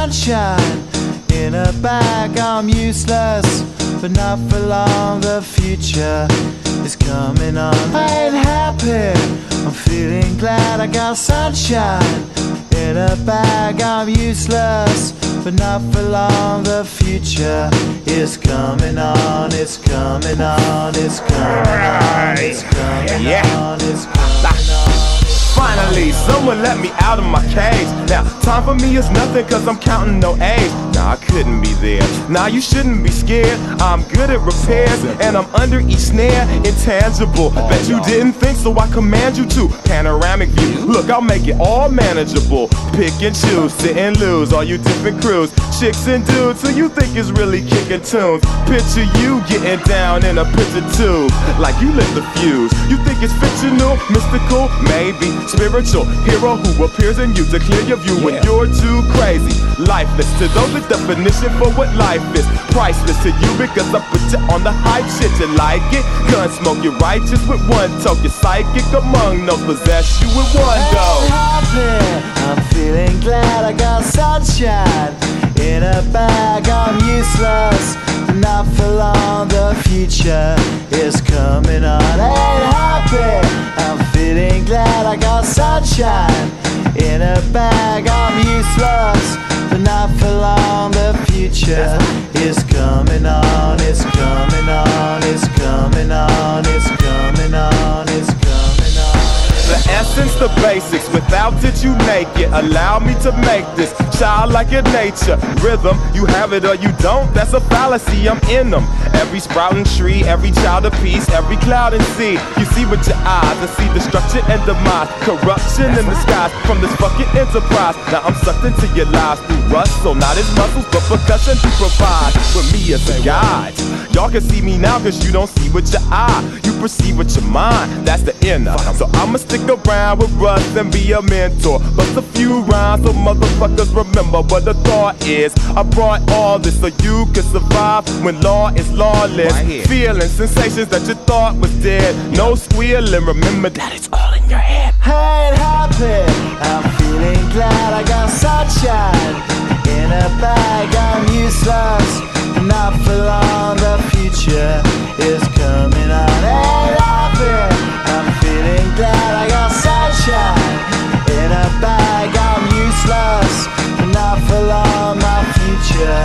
sunshine in a bag. I'm useless, but not for long. The future is coming on. I ain't happy, I'm feeling glad. I got sunshine in a bag. I'm useless, but not for long. The future is coming on. It's coming on. It's coming on. It's coming on. It's coming on. Finally, someone let me out of my cage. Now, time for me is nothing cause I'm counting no A's. Nah, I couldn't be there. Nah, you shouldn't be scared. I'm good at repairs and I'm under each snare. Intangible, bet you didn't think, so I command you to. Panoramic view, look, I'll make it all manageable. Pick and choose, sit and lose, all you different crews. Chicks and dudes who you think is really kicking tunes. Picture you getting down in a picture tube, like you lit the fuse. You think it's fictional, mystical, maybe spiritual hero who appears in you to clear your view when you're too crazy. Lifeless to those, the definition for what life is. Priceless to you because I put you on the hype shit. You like it? Gun smoke, you're righteous with one toke. You're psychic among those, possess you with one go. I'm feeling glad. I got sunshine in a bag. I'm useless, but not for long. The future is coming on. I ain't happy, I'm feeling glad. I got sunshine in a bag. I'm useless, but not for long. The future is coming on. It's coming on. It's coming on. It's coming on. It's coming on. The essence, the basics, without it you make it. Allow me to make this childlike in nature. Rhythm, you have it or you don't, that's a fallacy, I'm in them. Every sprouting tree, every child of peace, every cloud and sea. You see with your eyes and see destruction and demise. Corruption in the skies from this fucking enterprise. Now I'm sucked into your lives through rust, so not his muscles, but percussion to provide with me as a guide. Y'all can see me now cause you don't see with your eye. You perceive with your mind, that's the inner. So I'ma stick around with Russ and be a mentor. Bust a few rhymes so motherfuckers remember what the thought is. I brought all this so you can survive when law is lawless. Feeling sensations that you thought was dead. No squealing, remember that it's all in your head. I ain't happy, I'm feeling glad. I got sunshine in a bag. I'm useless, not for long. The future is coming on. I ain't happy, I'm feeling glad. I got sunshine in a bag. I'm useless, not for long. My future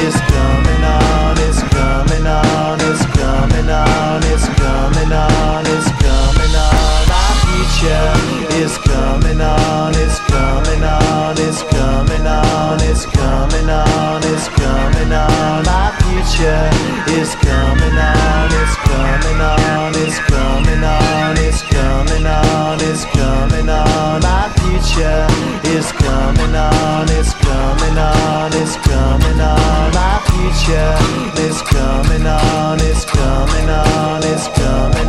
is coming on. It's coming on. It's coming on. It's coming on. It's coming on. My future is coming on. It's coming on. It's coming on. It's coming on. It's coming on. My future is coming on. It's coming on. It's coming on. It's coming on. It's coming on. My future is coming on. It's coming on. It's coming on. My future is coming on. It's coming on. It's coming